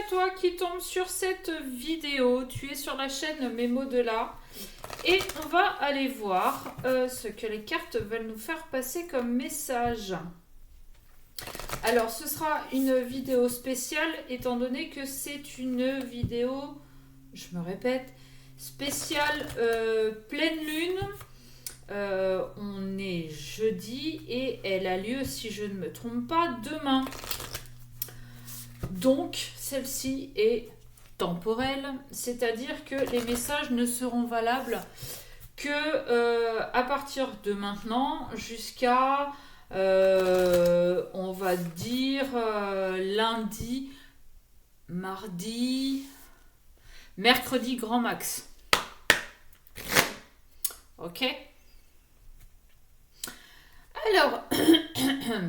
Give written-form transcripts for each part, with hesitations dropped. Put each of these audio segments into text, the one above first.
à toi qui tombe sur cette vidéo. Tu es sur la chaîne Mémo de là. Et on va aller voir ce que les cartes veulent nous faire passer comme message. Alors, ce sera une vidéo spéciale, étant donné que c'est une vidéo, je me répète, spéciale pleine lune. On est jeudi et elle a lieu, si je ne me trompe pas, demain. Donc, celle-ci est temporelle, c'est-à-dire que les messages ne seront valables que à partir de maintenant jusqu'à, on va dire, lundi, mardi, mercredi grand max. Ok ? Alors,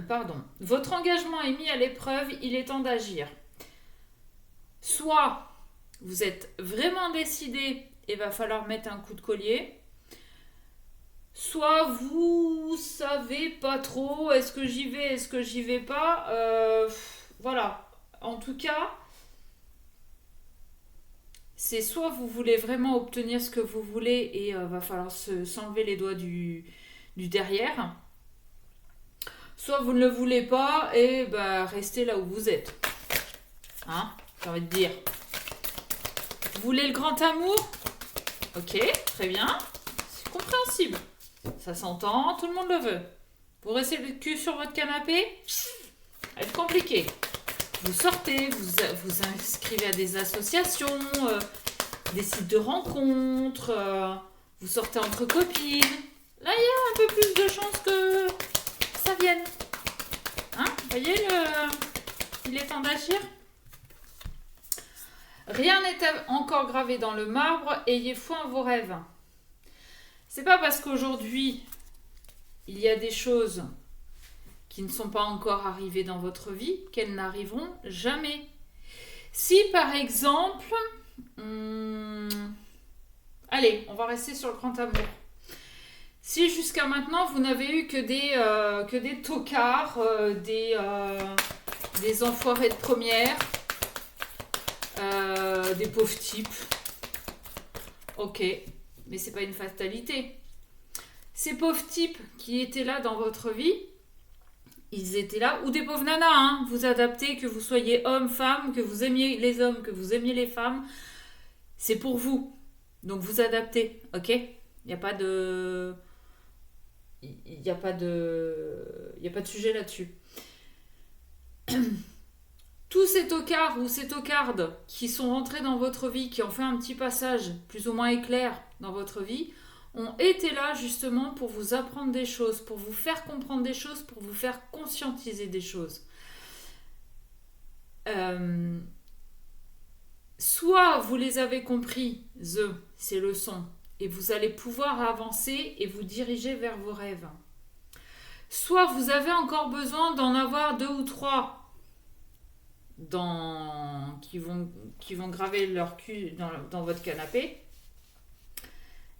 pardon, votre engagement est mis à l'épreuve, il est temps d'agir. Soit vous êtes vraiment décidé et va falloir mettre un coup de collier, soit vous savez pas trop, est-ce que j'y vais, est-ce que j'y vais pas, voilà. En tout cas, c'est soit vous voulez vraiment obtenir ce que vous voulez et va falloir s'enlever les doigts du derrière, soit vous ne le voulez pas et restez là où vous êtes. Hein, j'ai envie de dire. Vous voulez le grand amour ? Ok, très bien. C'est compréhensible. Ça s'entend, tout le monde le veut. Vous restez le cul sur votre canapé ? Ça va être compliqué. Vous sortez, vous inscrivez à des associations, des sites de rencontres, vous sortez entre copines. Là, il y a un peu plus de chances que ça vienne. Hein ? Vous voyez, il est temps d'agir. Rien n'est encore gravé dans le marbre, ayez foi en vos rêves. C'est pas parce qu'aujourd'hui, il y a des choses qui ne sont pas encore arrivées dans votre vie qu'elles n'arriveront jamais. Si par exemple, allez, on va rester sur le grand amour. Si jusqu'à maintenant vous n'avez eu que des tocards, des enfoirés de première, des pauvres types, ok, mais c'est pas une fatalité. Ces pauvres types qui étaient là dans votre vie, ils étaient là, ou des pauvres nanas, hein, vous adaptez, que vous soyez homme, femme, que vous aimiez les hommes, que vous aimiez les femmes, c'est pour vous. Donc vous adaptez, ok ? Il n'y a pas de sujet là-dessus. Tous ces tocards ou ces tocardes qui sont rentrés dans votre vie, qui ont fait un petit passage plus ou moins éclair dans votre vie, ont été là justement pour vous apprendre des choses, pour vous faire comprendre des choses, pour vous faire conscientiser des choses. Soit vous les avez compris, ces leçons, et vous allez pouvoir avancer et vous diriger vers vos rêves. Soit vous avez encore besoin d'en avoir 2 ou 3 qui vont graver leur cul dans votre canapé,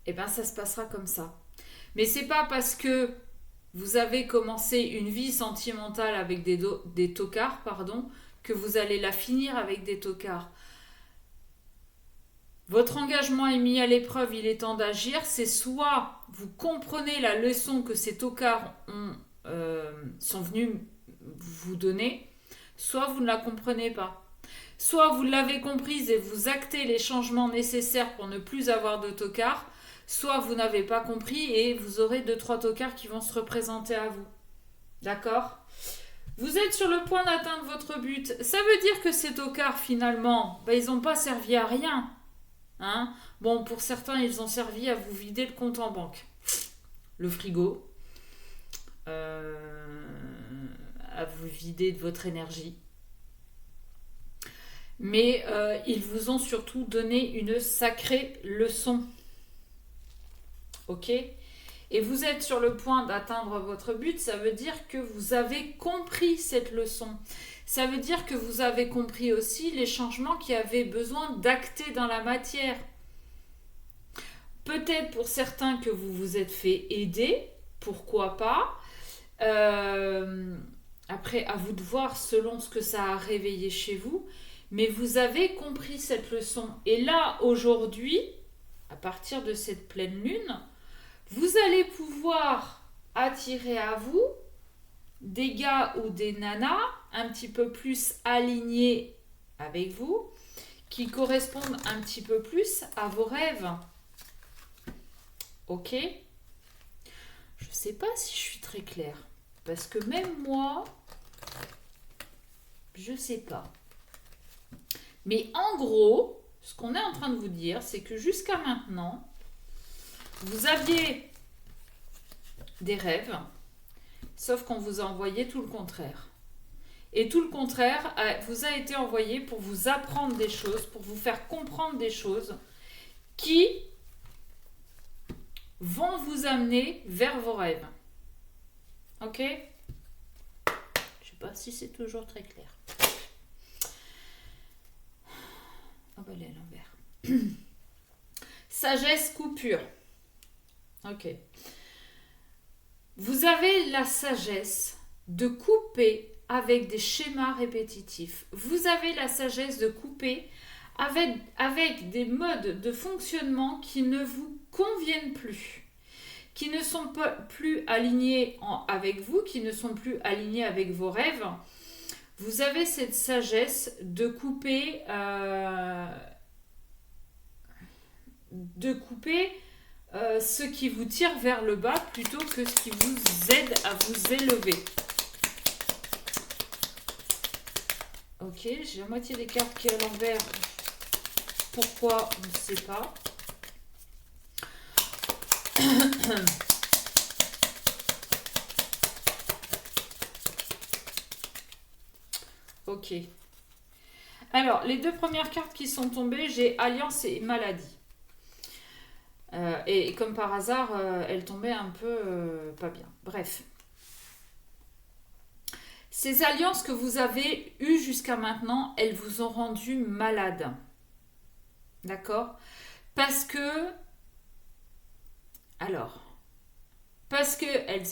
et bien ça se passera comme ça. Mais c'est pas parce que vous avez commencé une vie sentimentale avec des tocards, que vous allez la finir avec des tocards. Votre engagement est mis à l'épreuve, il est temps d'agir. C'est soit vous comprenez la leçon que ces tocards sont venus vous donner, soit vous ne la comprenez pas. Soit vous l'avez comprise et vous actez les changements nécessaires pour ne plus avoir de tocards, soit vous n'avez pas compris et vous aurez 2-3 tocards qui vont se représenter à vous. D'accord ? Vous êtes sur le point d'atteindre votre but. Ça veut dire que ces tocards, finalement, ils n'ont pas servi à rien. Hein ? Bon, pour certains, ils ont servi à vous vider le compte en banque. Le frigo. À vous vider de votre énergie. Mais ils vous ont surtout donné une sacrée leçon. Ok ? Et vous êtes sur le point d'atteindre votre but, ça veut dire que vous avez compris cette leçon. Ça veut dire que vous avez compris aussi les changements qui avaient besoin d'acter dans la matière. Peut-être pour certains que vous vous êtes fait aider, pourquoi pas. Après, à vous de voir selon ce que ça a réveillé chez vous. Mais vous avez compris cette leçon. Et là, aujourd'hui, à partir de cette pleine lune, vous allez pouvoir attirer à vous des gars ou des nanas un petit peu plus alignés avec vous, qui correspondent un petit peu plus à vos rêves. Ok? Je ne sais pas si je suis très claire. Parce que même moi, je ne sais pas. Mais en gros, ce qu'on est en train de vous dire, c'est que jusqu'à maintenant, vous aviez des rêves, sauf qu'on vous a envoyé tout le contraire. Et tout le contraire vous a été envoyé pour vous apprendre des choses, pour vous faire comprendre des choses qui vont vous amener vers vos rêves. Ok? Je sais pas si c'est toujours très clair. Ah bah elle est à l'envers. Sagesse coupure. Ok. Vous avez la sagesse de couper avec des schémas répétitifs. Vous avez la sagesse de couper avec des modes de fonctionnement qui ne vous conviennent plus, qui ne sont pas plus alignés avec vous, qui ne sont plus alignés avec vos rêves. Vous avez cette sagesse de couper, ce qui vous tire vers le bas plutôt que ce qui vous aide à vous élever. Ok, j'ai la moitié des cartes qui est à l'envers. Pourquoi, on ne sait pas. Ok. Alors, les deux premières cartes qui sont tombées, j'ai Alliance et Maladie. Et comme par hasard, elle tombait un peu pas bien. Bref. Ces alliances que vous avez eues jusqu'à maintenant, elles vous ont rendu malade. D'accord? Parce qu'elles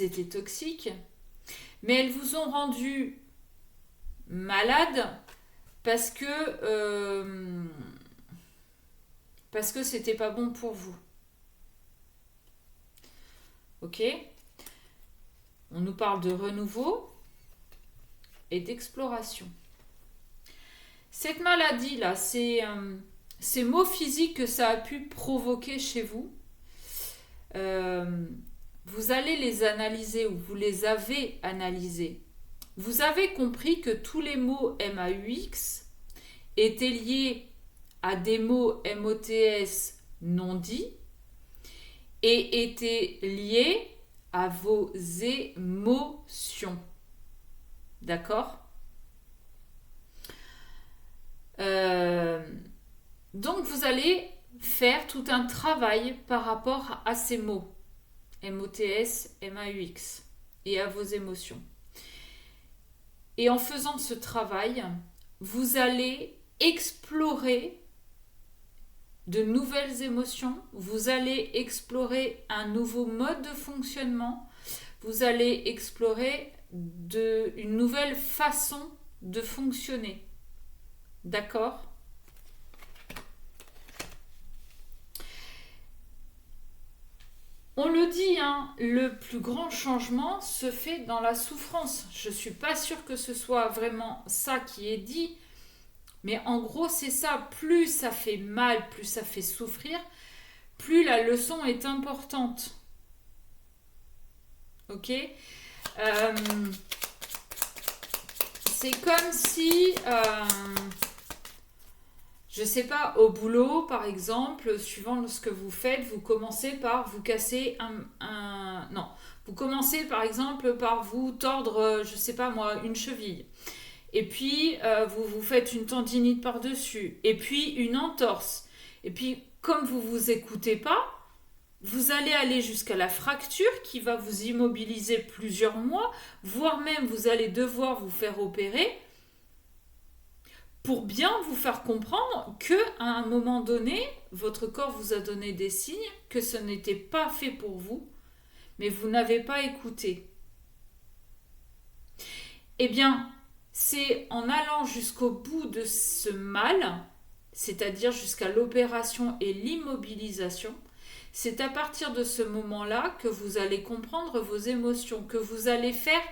étaient toxiques, mais elles vous ont rendu malade parce que c'était pas bon pour vous. Ok? On nous parle de renouveau et d'exploration. Cette maladie-là, ces maux physiques que ça a pu provoquer chez vous, vous allez les analyser ou vous les avez analysés. Vous avez compris que tous les mots MAUX étaient liés à des mots MOTS non dits et étaient liés à vos émotions. D'accord? Donc vous allez faire tout un travail par rapport à ces mots MOTS, MAUX et à vos émotions. Et en faisant ce travail, vous allez explorer de nouvelles émotions, vous allez explorer un nouveau mode de fonctionnement, vous allez explorer une nouvelle façon de fonctionner. D'accord? On le dit, hein, le plus grand changement se fait dans la souffrance. Je ne suis pas sûre que ce soit vraiment ça qui est dit, mais en gros, c'est ça. Plus ça fait mal, plus ça fait souffrir, plus la leçon est importante. Ok? C'est comme si, je sais pas, au boulot, par exemple, suivant ce que vous faites, vous commencez par vous casser non, vous commencez par exemple par vous tordre, je sais pas moi, une cheville. Et puis, vous faites une tendinite par-dessus. Et puis, une entorse. Et puis, comme vous vous écoutez pas, vous allez aller jusqu'à la fracture qui va vous immobiliser plusieurs mois, voire même vous allez devoir vous faire opérer pour bien vous faire comprendre qu'à un moment donné, votre corps vous a donné des signes que ce n'était pas fait pour vous, mais vous n'avez pas écouté. Eh bien, C'est en allant jusqu'au bout de ce mal, c'est-à-dire jusqu'à l'opération et l'immobilisation, c'est à partir de ce moment-là que vous allez comprendre vos émotions, que vous allez faire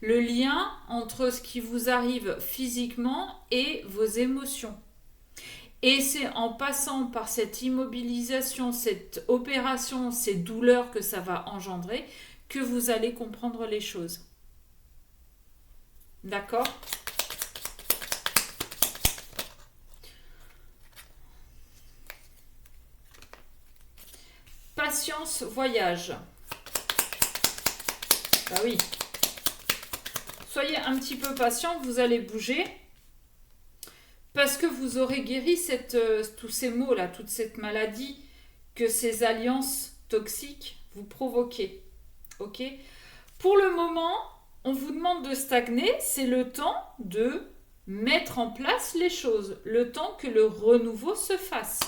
le lien entre ce qui vous arrive physiquement et vos émotions. Et c'est en passant par cette immobilisation, cette opération, ces douleurs que ça va engendrer, que vous allez comprendre les choses. D'accord ? Patience, voyage. Bah oui. Soyez un petit peu patient, vous allez bouger. Parce que vous aurez guéri tous ces maux-là, toute cette maladie que ces alliances toxiques vous provoquaient. Ok ? Pour le moment, on vous demande de stagner, c'est le temps de mettre en place les choses, le temps que le renouveau se fasse.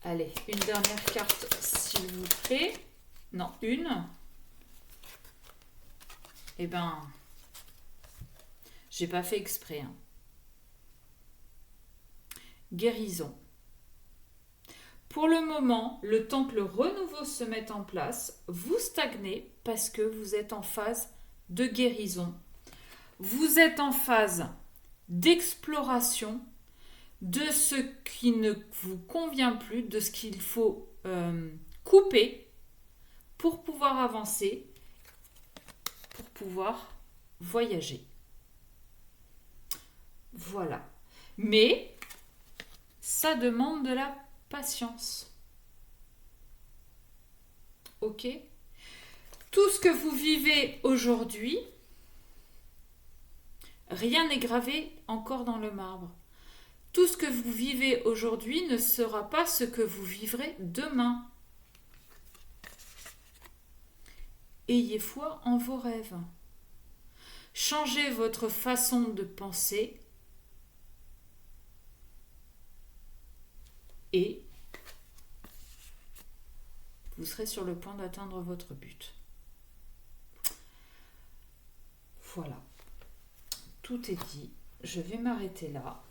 Allez, une dernière carte, s'il vous plaît. Non, une. Eh ben, j'ai pas fait exprès. Hein. Guérison. Pour le moment, le temps que le renouveau se mette en place, vous stagnez parce que vous êtes en phase de guérison. Vous êtes en phase d'exploration de ce qui ne vous convient plus, de ce qu'il faut couper pour pouvoir avancer, pour pouvoir voyager. Voilà. Mais ça demande de la patience. Ok ? Tout ce que vous vivez aujourd'hui, rien n'est gravé encore dans le marbre. Tout ce que vous vivez aujourd'hui ne sera pas ce que vous vivrez demain. Ayez foi en vos rêves. Changez votre façon de penser et vous serez sur le point d'atteindre votre but. Voilà. Tout est dit. Je vais m'arrêter là.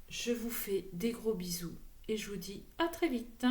Je vous fais des gros bisous et je vous dis à très vite.